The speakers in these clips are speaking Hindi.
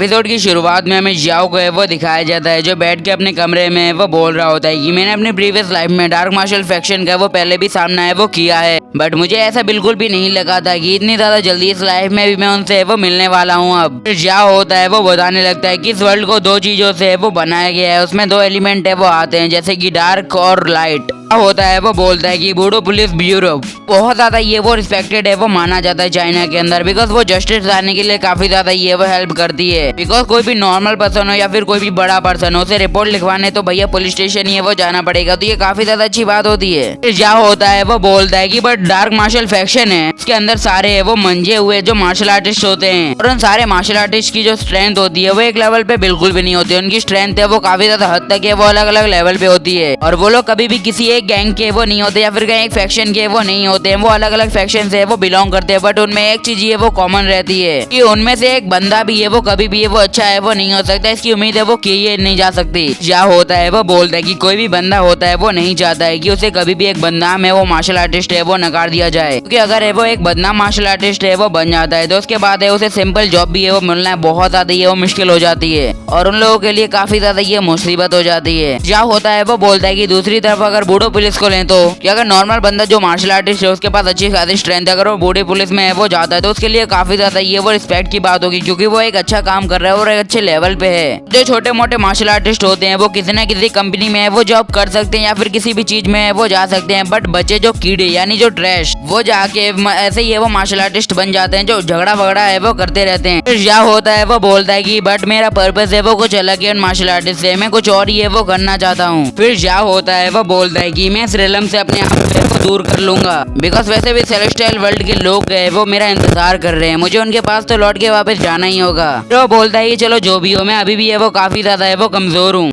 एपिसोड की शुरुआत में हमें जियाओ को है वो दिखाया जाता है जो बैठ के अपने कमरे में है वो बोल रहा होता है कि मैंने अपनी प्रीवियस लाइफ में डार्क मार्शल फैक्शन का वो पहले भी सामना है वो किया है, बट मुझे ऐसा बिल्कुल भी नहीं लगा था कि इतनी ज्यादा जल्दी इस लाइफ में भी मैं उनसे वो मिलने वाला हूँ। अब फिर जियाओ होता है वो बताने लगता है कि इस वर्ल्ड को दो चीजों से वो बनाया गया है, उसमें दो एलिमेंट है वो आते हैं जैसे कि डार्क और लाइट। होता है वो बोलता है कि बूडो पुलिस ब्यूरो बहुत ज्यादा ये वो रिस्पेक्टेड है वो माना जाता है चाइना के अंदर, बिकॉज वो जस्टिस लाने के लिए काफी ज्यादा ये वो हेल्प करती है। बिकॉज कोई भी नॉर्मल पर्सन हो या फिर कोई भी बड़ा पर्सन हो, उसे रिपोर्ट लिखवाने तो भैया पुलिस स्टेशन ही है वो जाना पड़ेगा, तो ये काफी ज्यादा अच्छी बात होती है। फिर क्या होता है वो बोलता है कि बट डार्क मार्शल फैक्शन है, इसके अंदर सारे है वो मंजे हुए जो मार्शल आर्टिस्ट होते हैं, और उन सारे मार्शल आर्टिस्ट की जो स्ट्रेंथ होती है वो एक लेवल पे बिल्कुल भी नहीं होती है। उनकी स्ट्रेंथ है वो काफी ज्यादा हद तक है वो अलग अलग लेवल पे होती है, और वो लोग कभी भी किसी एक गैंग के वो नहीं होते या फिर कहीं एक फैक्शन के वो नहीं होते हैं, वो अलग अलग फैक्शन से वो बिलोंग करते हैं। बट उनमें एक चीज ये वो कॉमन रहती है कि उनमें से एक बंदा भी है वो कभी भी ये वो अच्छा है वो नहीं हो सकता, इसकी उम्मीद है वो की नहीं जा सकती। क्या होता है वो बोलता है कि कोई भी बंदा होता है वो नहीं चाहता है कि उसे कभी भी एक बदनाम है वो मार्शल आर्टिस्ट है वो नकार दिया जाए, क्योंकि अगर है वो एक बदनाम मार्शल आर्टिस्ट है वो बन जाता है तो उसके बाद है उसे सिंपल जॉब भी है वो मिलना बहुत ज्यादा ये वो मुश्किल हो जाती है, और उन लोगों के लिए काफी ज्यादा ये मुसीबत हो जाती है। क्या होता है वो बोलता है कि दूसरी तरफ अगर बूढ़ो पुलिस को लें तो कि अगर नॉर्मल बंदा जो मार्शल आर्टिस्ट है उसके पास अच्छी खासी स्ट्रेंथ है, अगर वो बूढ़ी पुलिस में है वो जाता है तो उसके लिए काफी ज्यादा ये वो रिस्पेक्ट की बात होगी, क्योंकि वो एक अच्छा काम कर रहा है और एक अच्छे लेवल पे है। जो छोटे मोटे मार्शल आर्टिस्ट होते हैं वो किसी न किसी कंपनी में है वो जॉब कर सकते हैं या फिर किसी भी चीज में है वो जा सकते हैं, बट बच्चे जो कीड़े यानी जो ट्रैश वो जाके ऐसे ही है वो मार्शल आर्टिस्ट बन जाते हैं जो झगड़ा वगड़ा है वो करते रहते हैं। फिर क्या होता है वो बोलता है कि बट मेरा पर्पस है वो कुछ अलग है मार्शल आर्टिस्ट से, मैं कुछ और ही है वो करना चाहता हूँ। फिर क्या होता है वो बोलता है कि मैं इस रिलम से अपने आप को दूर कर लूंगा, बिकॉज वैसे भी सेलेस्टियल वर्ल्ड के लोग है वो मेरा इंतजार कर रहे हैं, मुझे उनके पास तो लौट के वापस जाना ही होगा। तो बोलता है कि चलो जो भी हो, मैं अभी भी है वो काफी ज्यादा है वो कमजोर हूँ,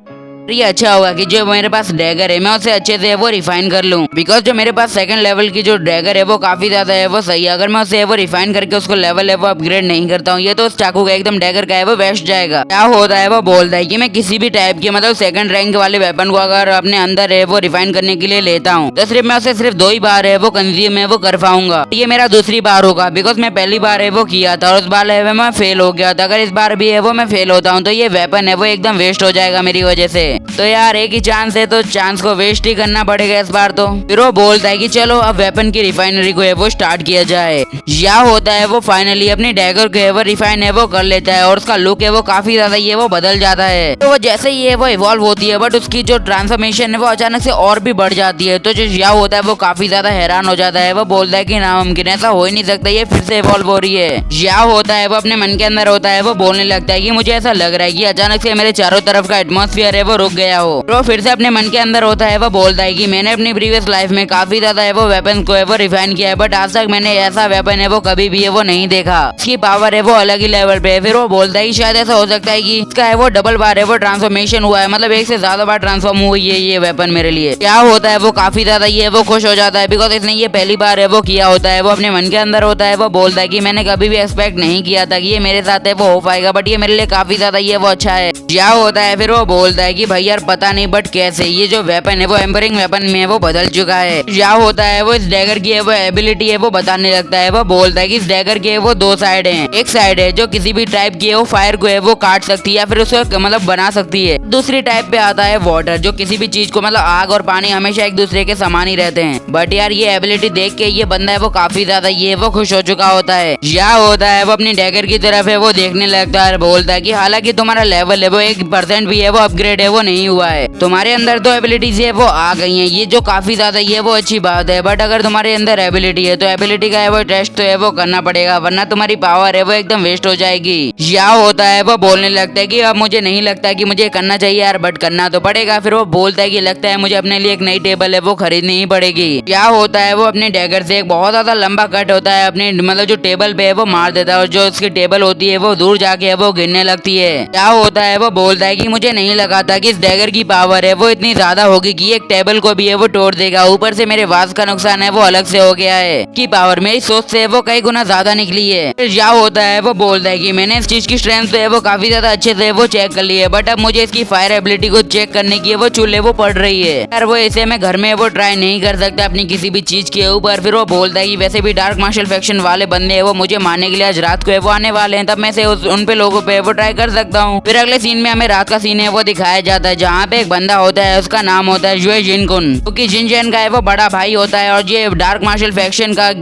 ये अच्छा होगा कि जो मेरे पास डैगर है मैं उसे अच्छे से वो रिफाइन कर लूं, बिकॉज जो मेरे पास सेकंड लेवल की जो डैगर है वो काफी ज्यादा है वो सही है, अगर मैं उसे वो रिफाइन करके उसको लेवल है वो अपग्रेड नहीं करता हूँ ये तो उस चाकू का एकदम डैगर का है वो वेस्ट जाएगा। क्या होता है वो बोलता है कि मैं किसी भी टाइप की मतलब सेकंड रैंक वाले वेपन को अगर अपने अंदर है वो रिफाइन करने के लिए लेता हूँ तो सिर्फ मैं उसे सिर्फ 2 ही बार है वो कंज्यूम है वो कर पाऊंगा, ये मेरा दूसरी बार होगा, बिकॉज मैं पहली बार है वो किया था और उस बार है मैं फेल हो गया था। अगर इस बार भी है वो मैं फेल होता हूँ तो ये वेपन है वो एकदम वेस्ट हो जाएगा मेरी वजह से, तो यार एक चांस है तो चांस को वेस्ट ही करना पड़ेगा इस बार तो। फिर वो बोलता है कि चलो अब वेपन की रिफाइनरी को है वो स्टार्ट किया जाए। या होता है वो फाइनली अपनी डैगर को है वो रिफाइन है वो कर लेता है और उसका लुक है वो काफी ज्यादा ये वो बदल जाता है। तो वो जैसे ही है वो इवॉल्व होती है बट उसकी जो ट्रांसफॉर्मेशन है वो अचानक से और भी बढ़ जाती है, तो जो या होता है वो काफी ज्यादा हैरान हो जाता है, वो बोलता है कि नामुमकिन, ऐसा हो ही नहीं सकता, ये फिर से इवॉल्व हो रही है। या होता है वो अपने मन के अंदर होता है वो बोलने लगता है कि मुझे ऐसा लग रहा है कि अचानक से मेरे चारों तरफ का एटमॉस्फेयर है वो रुक गया हो। तो फिर से अपने मन के अंदर होता है वो बोलता है कि मैंने अपनी प्रीवियस लाइफ में काफी ज्यादा है वो वेपन को है वो रिफाइन किया है, बट आज तक मैंने ऐसा वेपन है वो कभी भी है वो नहीं देखा, इसकी पावर है वो अलग ही लेवल पे है। फिर वो बोलता है कि शायद ऐसा हो सकता है कि इसका है वो डबल बार है वो ट्रांसफॉर्मेशन हुआ है, मतलब एक से ज्यादा बार ट्रांसफॉर्म हुई है ये वेपन मेरे लिए। क्या होता है वो काफी ज्यादा ये वो खुश हो जाता है, बिकॉज इसने ये पहली बार है वो किया होता है। वो अपने मन के अंदर होता है वो बोलता है कि मैंने कभी भी एक्सपेक्ट नहीं किया था कि ये मेरे साथ है वो हो पाएगा, बट ये मेरे लिए काफी ज्यादा ये वो अच्छा है। क्या होता है फिर वो बोलता है कि भाई यार पता नहीं बट कैसे ये जो वेपन है वो एम्परिंग वेपन में वो बदल चुका है। क्या होता है वो इस डैगर की है वो एबिलिटी है वो बताने लगता है, वो बोलता है कि इस डैगर के वो 2 साइड हैं, एक साइड है जो किसी भी टाइप की है वो फायर को है वो काट सकती है या फिर उसको मतलब बना सकती है, दूसरी टाइप पे आता है वाटर जो किसी भी चीज को मतलब आग और पानी हमेशा एक दूसरे के समान ही रहते हैं। बट यार ये एबिलिटी देख के ये बंदा है वो काफी ज्यादा ये वो खुश हो चुका होता है। क्या होता है वो अपनी डैगर की तरफ है वो देखने लगता है, बोलता है कि हालांकि तुम्हारा लेवल है वो 1% भी है वो अपग्रेड है वो नहीं हुआ है, तुम्हारे अंदर तो एबिलिटीज है वो आ गई हैं, ये जो काफी ज्यादा ये वो अच्छी बात है, बट अगर तुम्हारे अंदर एबिलिटी है तो एबिलिटी का है वो टेस्ट तो है वो करना पड़ेगा, वरना तुम्हारी पावर है वो एकदम वेस्ट हो जाएगी। या होता है वो बोलने लगता है कि अब मुझे नहीं लगता कि मुझे करना चाहिए यार, बट करना तो पड़ेगा। फिर वो बोलता है कि लगता है मुझे अपने लिए एक नई टेबल है वो खरीदनी ही पड़ेगी। क्या होता है वो अपने डैगर से एक बहुत ज्यादा लंबा कट होता है अपने मतलब जो टेबल पे है वो मार देता है और जो उसकी टेबल होती है वो दूर जाके है वो गिरने लगती है। क्या होता है वो बोलता है कि मुझे नहीं लगा था इस डैगर की पावर है वो इतनी ज्यादा होगी कि एक टेबल को भी है वो तोड़ देगा। ऊपर से मेरे वास का नुकसान है वो अलग से हो गया है की पावर मेरी सोच से वो कई गुना ज्यादा निकली है। फिर क्या होता है वो बोलता है कि मैंने इस चीज की स्ट्रेंथ है वो काफी ज्यादा अच्छे से वो चेक कर ली है, बट अब मुझे इसकी फायर एबिलिटी को चेक करने की वो चूल्हे वो पड़ रही है यार। वो इसे मैं घर में वो ट्राई नहीं कर सकता अपनी किसी भी चीज के ऊपर। फिर वो बोलता है कि वैसे भी डार्क मार्शल फैक्शन वाले बंदे है वो मुझे मारने के लिए आज रात को है वो आने वाले हैं, तब मैं से उन पे लोगों पे वो ट्राई कर सकता हूँ। फिर अगले सीन में हमें रात का सीन है वो दिखाया जाता है जहाँ पे एक बंदा होता है उसका नाम होता है जुए जिनकुन, क्योंकि जिनचैन का है वो बड़ा भाई होता है और ये डार्क मार्शल फैक्शन का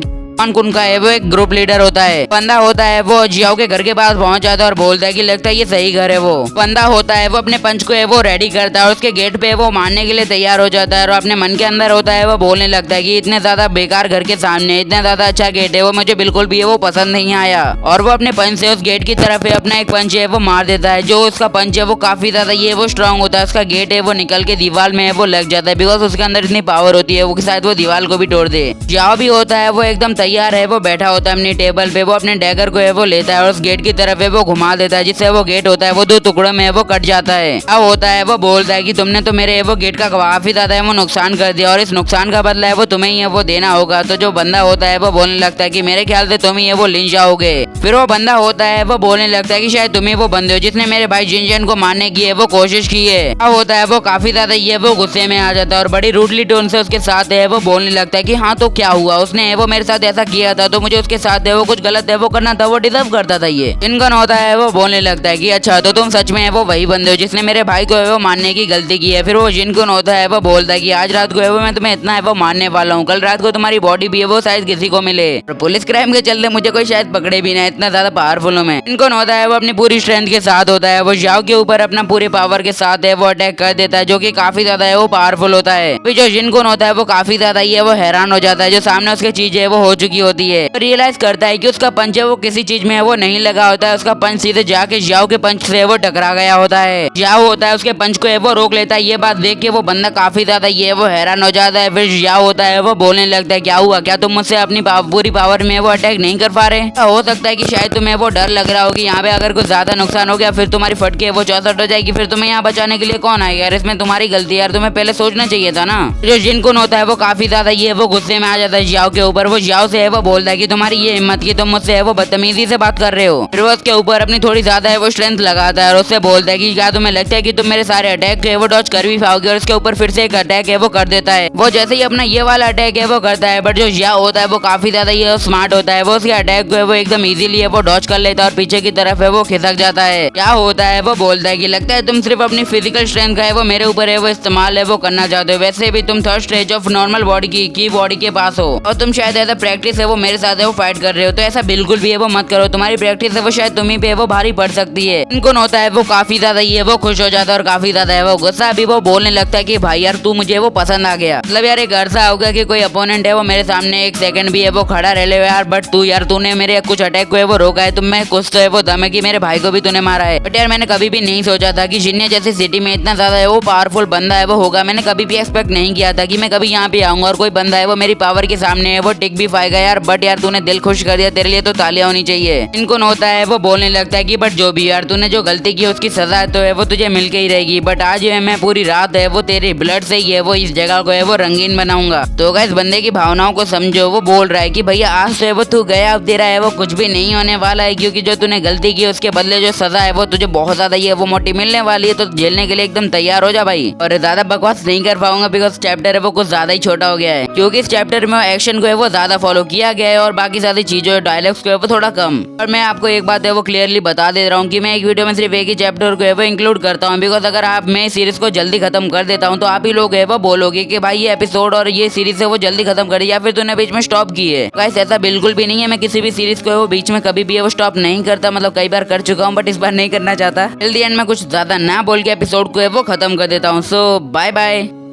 कुन का है वो एक ग्रुप लीडर होता है। बंदा होता है वो जियाओ के घर के पास पहुंच जाता है और बोलता है कि लगता है ये सही घर है। वो बंदा होता है वो अपने पंच को है वो रेडी करता है और उसके गेट पे वो मारने के लिए तैयार हो जाता है और अपने मन के अंदर होता है वो बोलने लगता है कि इतने ज्यादा बेकार घर के सामने इतना ज्यादा अच्छा गेट है वो मुझे बिल्कुल भी वो पसंद नहीं आया। और वो अपने पंच से उस गेट की तरफ अपना एक पंच है वो मार देता है। जो उसका पंच है वो काफी ज्यादा ये वो स्ट्रांग होता है, उसका गेट है वो निकल के दीवार में वो लग जाता है बिकॉज उसके अंदर इतनी पावर होती है वो शायद वो दीवार को भी तोड़ दे। जियाओ भी होता है वो एकदम तैयार है वो बैठा होता है अपनी टेबल पे, वो अपने डैगर को है वो लेता है और उस गेट की तरफ है वो घुमा देता है जिससे वो गेट होता है वो दो टुकड़ों में वो कट जाता है। अब होता है वो बोलता है कि तुमने तो मेरे वो गेट का काफी ज्यादा है वो नुकसान कर दिया और इस नुकसान का बदला है वो तुम्हें ही है वो देना होगा। तो जो बंदा होता है वो बोलने लगता है कि मेरे ख्याल से तुम ही है वो लिंच जाओगे। फिर वो बंदा होता है वो बोलने लगता है कि शायद तुम ही वो बंदे हो जिसने मेरे भाई जिनचैन को मारने की है वो कोशिश की है। अब होता है वो काफी ज्यादा ये वो गुस्से में आ जाता है और बड़ी रूडली टोन से उसके साथ है वो बोलने लगता है कि हाँ तो क्या हुआ, उसने वो मेरे साथ ऐसा किया था तो मुझे उसके साथ है वो कुछ गलत है वो करना था, वो डिजर्व करता था ये। इनकन होता है वो बोलने लगता है कि अच्छा तो तुम सच में है वो वही बंदे हो जिसने मेरे भाई को है वो मारने की गलती की है। फिर वो जिनकन होता है वो बोलता है कि आज रात को है वो मैं तुम्हें इतना है वो मारने वाला हूँ, कल रात को तुम्हारी बॉडी भी है वो शायद किसी को मिले और पुलिस क्राइम के चलते मुझे कोई शायद पकड़े भी ना, इतना ज्यादा पावरफुल हूँ मैं। इनकन होता है वो अपनी पूरी स्ट्रेंथ के साथ होता है वो जियाओ के ऊपर अपना पूरे पावर के साथ है वो अटैक कर देता है जो कि काफी ज्यादा है वो पावरफुल होता है। फिर जो जिनकन होता है वो काफी ज्यादा ये वो हैरान हो जाता है जो सामने उसके चीज है वो हो चुकी होती है। रियलाइज करता है कि उसका पंच है वो किसी चीज में वो नहीं लगा होता है, उसका पंच सीधे जाके जियाओ के पंच से वो टकरा गया होता है। जियाओ होता है उसके पंच को वो रोक लेता है। ये बात देख के वो बंदा काफी ज्यादा ये वो हैरान हो जाता है। फिर जियाओ होता है वो बोलने लगता है क्या हुआ, क्या तुम मुझसे अपनी पूरी पावर में वो अटैक नहीं कर पा रहे? हो सकता है कि शायद तुम्हें वो डर लग रहा हो कि यहाँ पे अगर कुछ ज्यादा नुकसान हो गया फिर तुम्हारी फटके वो चौसठ हो जाएगी, फिर तुम्हें यहाँ बचाने के लिए कौन आएगा यार, इसमें तुम्हारी गलती है यार, तुम्हें पहले सोचना चाहिए था ना। जो जिनकुन होता है वो काफी ज्यादा ये वो गुस्से में आ जाता है जियाओ के ऊपर। वो जियाओ से है वो बोलता है कि तुम्हारी ये हिम्मत की तुम मुझसे है वो बदतमीजी से बात कर रहे हो। फिर वो उसके ऊपर अपनी थोड़ी ज्यादा है वो स्ट्रेंथ लगाता है और उससे बोलता है कि क्या तुम्हें लगता है कि तुम मेरे सारे अटैक है वो डॉज कर भी पाओगे, और उसके ऊपर फिर से एक अटैक है वो कर देता है। वो जैसे ही अपना ये वाला अटैक है वो करता है, बट जो जियाओ होता है वो काफी ज्यादा ये स्मार्ट होता है, वो उसके अटैक को है वो एकदम इजीली है वो डॉज कर लेता है और पीछे की तरफ है वो खिसक जाता है। क्या होता है वो बोलता है कि लगता है तुम सिर्फ अपनी फिजिकल स्ट्रेंथ का है वो मेरे ऊपर है वो इस्तेमाल है वो करना चाहते हो, वैसे भी तुम third stage of normal body की बॉडी के पास हो और तुम शायद ऐसा प्रैक्टिस है वो मेरे साथ है वो फाइट कर रहे हो, तो ऐसा बिल्कुल भी है वो मत करो, तुम्हारी प्रैक्टिस है वो शायद तुम्ही पे वो भारी पड़ सकती है। इनकन होता है वो काफी ज्यादा ये वो खुश हो जाता है और काफी ज्यादा है वो गुस्सा भी वो बोलने लगता है कि भाई यार तू मुझे वो पसंद आ गया, मतलब यार एक ऐसा होगा कि कोई अपोनेंट है वो मेरे सामने एक सेकंड भी है वो खड़ा रह ले यार, बट तू यार तूने मेरे कुछ अटैक को है वो रोका है, तुम में कुछ तो है वो दम है कि मेरे भाई को भी तूने मारा है। बट यार मैंने कभी भी नहीं सोचा था कि जिन्ने जैसी सिटी में इतना ज्यादा है वो पावरफुल बंदा है वो होगा, मैंने कभी भी एक्सपेक्ट नहीं किया था कि मैं कभी यहाँ पे आऊंगा और कोई बंदा है वो मेरी पावर के सामने है वो टिक भी पाएगा यार, बट यार तूने दिल खुश कर दिया, तेरे लिए तो तालियां होनी चाहिए। इनको होता है वो बोलने लगता है कि बट जो भी यार तूने जो गलती की उसकी सजा तो है वो तुझे मिल के ही रहेगी, बट आज मैं पूरी रात है वो तेरे ब्लड से ही है वो इस जगह को है वो रंगीन बनाऊंगा। तो गाइस बंदे की भावनाओं को समझो, वो बोल रहा है कि भैया आज तो है वो तू गया, अब तेरा है वो कुछ भी नहीं होने वाला है, क्योंकि जो तूने गलती की उसके बदले जो सजा है वो तुझे बहुत ज्यादा ये वो मोटी मिलने वाली है, तो झेलने के लिए एकदम तैयार हो जा भाई। और ज्यादा बकवास नहीं कर पाऊंगा बिकॉज चैप्टर है वो कुछ ज्यादा ही छोटा हो गया है, क्योंकि इस चैप्टर में एक्शन को है वो ज्यादा फॉलो किया गया है और बाकी सारी चीजों डायलॉग्स को है वो थोड़ा कम। और मैं आपको एक बात है वो क्लियरली बता दे रहा हूँ कि मैं एक वीडियो में सिर्फ एक ही चैप्टर को है वो इंक्लूड करता हूँ, बिकॉज अगर आप मैं सीरीज को जल्दी खत्म कर देता हूँ तो आप ही लोग है वो बोलोगे कि भाई ये एपिसोड और ये सीरीज है वो जल्दी खत्म करी या फिर तूने बीच में स्टॉप की है। गाइस ऐसा बिल्कुल भी नहीं है, मैं किसी भी सीरीज को है वो बीच में कभी भी है वो स्टॉप नहीं करता, मतलब कई बार कर चुका हूँ बट इस बार नहीं करना चाहता। जल्दी एंड में कुछ ज्यादा ना बोल के एपिसोड को है वो खत्म कर देता हूँ। सो बाय बाय।